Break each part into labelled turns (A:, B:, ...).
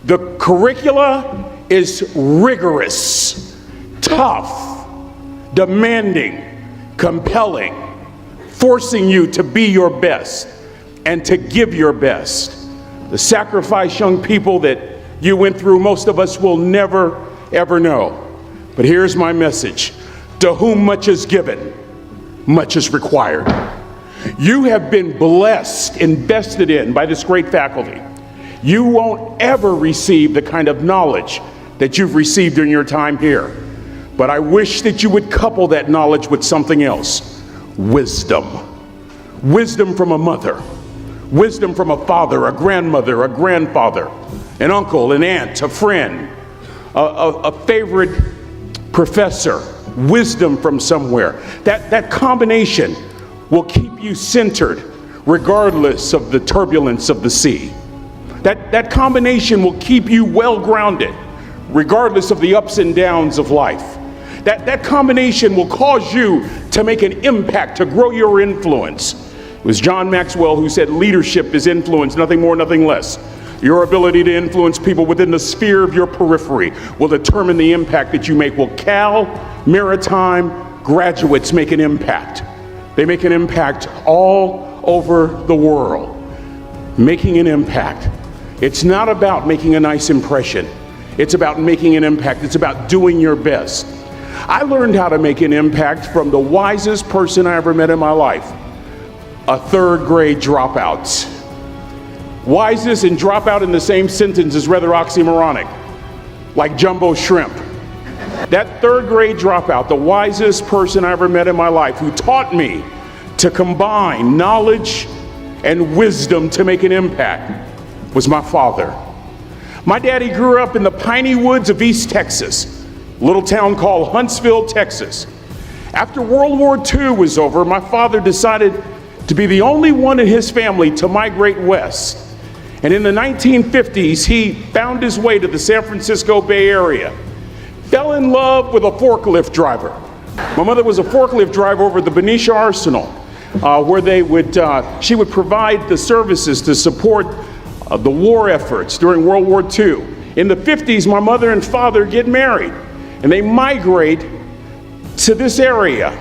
A: The curricula is rigorous, tough, demanding, compelling, forcing you to be your best and to give your best. The sacrifice, young people, that you went through, most of us will never, ever know. But here's my message. To whom much is given, much is required. You have been blessed, invested in by this great faculty. You won't ever receive the kind of knowledge that you've received during your time here. But I wish that you would couple that knowledge with something else. Wisdom. Wisdom from a mother. Wisdom from a father, a grandmother, a grandfather, an uncle, an aunt, a friend, a favorite professor. Wisdom from somewhere. That combination will keep you centered regardless of the turbulence of the sea. That combination will keep you well grounded regardless of the ups and downs of life. That combination will cause you to make an impact, to grow your influence. It was John Maxwell who said leadership is influence, nothing more, nothing less. Your ability to influence people within the sphere of your periphery will determine the impact that you make. Will Cal Maritime graduates make an impact? They make an impact all over the world. Making an impact. It's not about making a nice impression. It's about making an impact. It's about doing your best. I learned how to make an impact from the wisest person I ever met in my life, a third grade dropout. Wisest and dropout in the same sentence is rather oxymoronic, like jumbo shrimp. That third grade dropout, the wisest person I ever met in my life, who taught me to combine knowledge and wisdom to make an impact, was my father. My daddy grew up in the piney woods of East Texas, a little town called Huntsville, Texas. After World War II was over, my father decided to be the only one in his family to migrate west. And in the 1950s, he found his way to the San Francisco Bay Area, fell in love with a forklift driver. My mother was a forklift driver over at the Benicia Arsenal, where she would provide the services to support the war efforts during World War II. In the 50s, my mother and father get married, and they migrate to this area.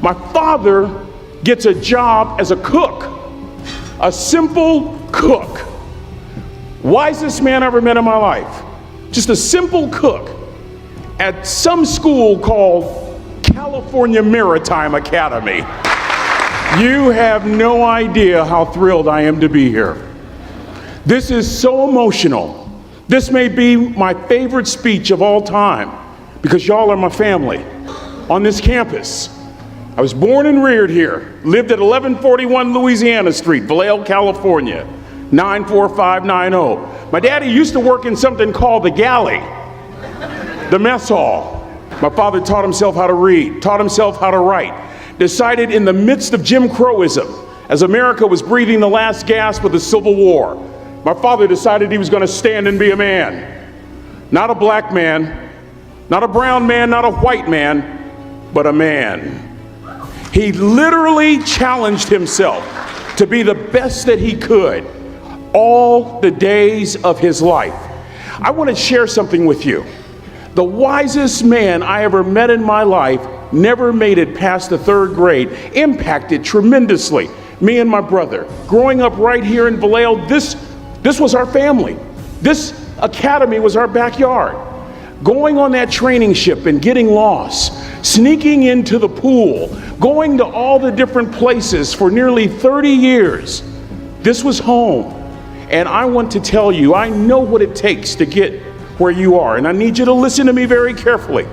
A: My father gets a job as a cook, a simple cook. Wisest man I ever met in my life. Just a simple cook at some school called California Maritime Academy. You have no idea how thrilled I am to be here. This is so emotional. This may be my favorite speech of all time because y'all are my family on this campus. I was born and reared here, lived at 1141 Louisiana Street, Vallejo, California, 94590. My daddy used to work in something called the galley, the mess hall. My father taught himself how to read, taught himself how to write, decided in the midst of Jim Crowism, as America was breathing the last gasp of the Civil War, my father decided he was going to stand and be a man. Not a black man, not a brown man, not a white man, but a man. He literally challenged himself to be the best that he could all the days of his life. I want to share something with you. The wisest man I ever met in my life never made it past the third grade, impacted tremendously me and my brother. Growing up right here in Vallejo, this was our family. This academy was our backyard. Going on that training ship and getting lost, sneaking into the pool, going to all the different places for nearly 30 years. This was home. And I want to tell you, I know what it takes to get where you are, and I need you to listen to me very carefully.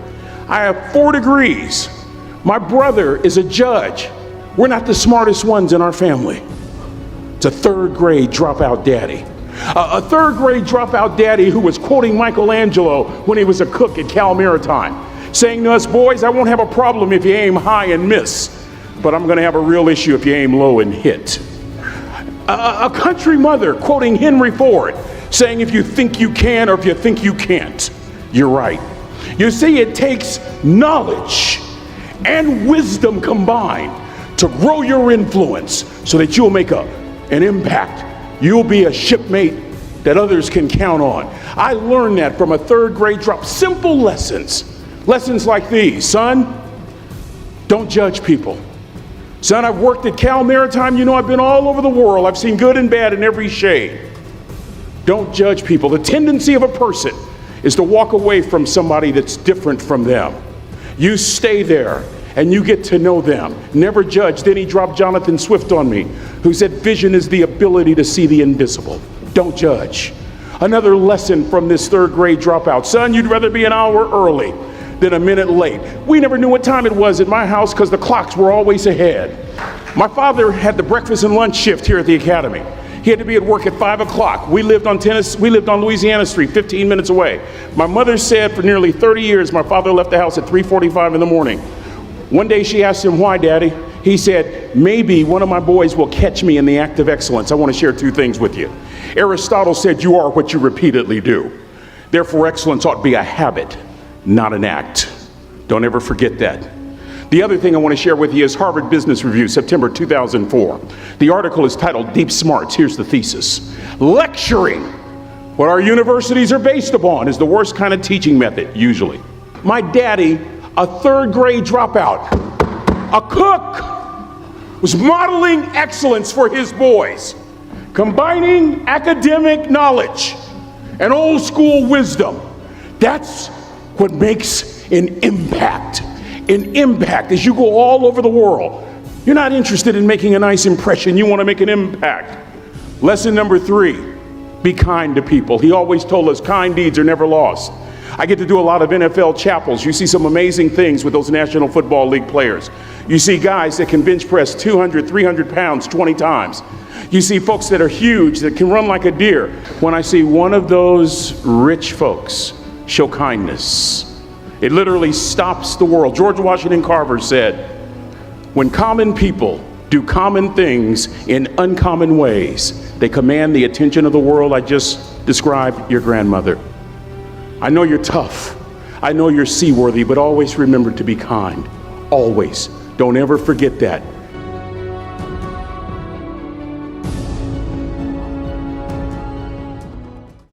A: I have 4 degrees. My brother is a judge. We're not the smartest ones in our family. It's a third grade dropout daddy. A third grade dropout daddy who was quoting Michelangelo when he was a cook at Cal Maritime, saying to us, boys, I won't have a problem if you aim high and miss, but I'm gonna have a real issue if you aim low and hit. A country mother quoting Henry Ford, saying if you think you can or if you think you can't, you're right. You see, it takes knowledge and wisdom combined to grow your influence so that you'll make an impact. You'll be a shipmate that others can count on. I learned that from a third grade drop. Simple lessons. Lessons like these. Son, don't judge people. Son, I've worked at Cal Maritime. You know, I've been all over the world. I've seen good and bad in every shade. Don't judge people. The tendency of a person is to walk away from somebody that's different from them. You stay there and you get to know them. Never judge. Then he dropped Jonathan Swift on me, who said vision is the ability to see the invisible. Don't judge. Another lesson from this third grade dropout. Son, you'd rather be an hour early than a minute late. We never knew what time it was at my house because the clocks were always ahead. My father had the breakfast and lunch shift here at the academy. He had to be at work at 5 o'clock. We lived on Louisiana Street, 15 minutes away. My mother said for nearly 30 years, my father left the house at 3:45 in the morning. One day she asked him, why, Daddy? He said, maybe one of my boys will catch me in the act of excellence. I want to share two things with you. Aristotle said, you are what you repeatedly do. Therefore, excellence ought to be a habit, not an act. Don't ever forget that. The other thing I want to share with you is Harvard Business Review, September 2004. The article is titled Deep Smarts. Here's the thesis. Lecturing, what our universities are based upon, is the worst kind of teaching method, usually. My daddy, a third grade dropout, a cook, was modeling excellence for his boys, combining academic knowledge and old school wisdom. That's what makes an impact. An impact as you go all over the world. You're not interested in making a nice impression. You want to make an impact. Lesson number 3, be kind to people. He always told us kind deeds are never lost. I get to do a lot of NFL chapels. You see some amazing things with those National Football League players. You see guys that can bench press 200, 300 pounds 20 times. You see folks that are huge, that can run like a deer. When I see one of those rich folks show kindness, it literally stops the world. George Washington Carver said, when common people do common things in uncommon ways, they command the attention of the world. I just described your grandmother. I know you're tough. I know you're seaworthy, but always remember to be kind. Always. Don't ever forget that.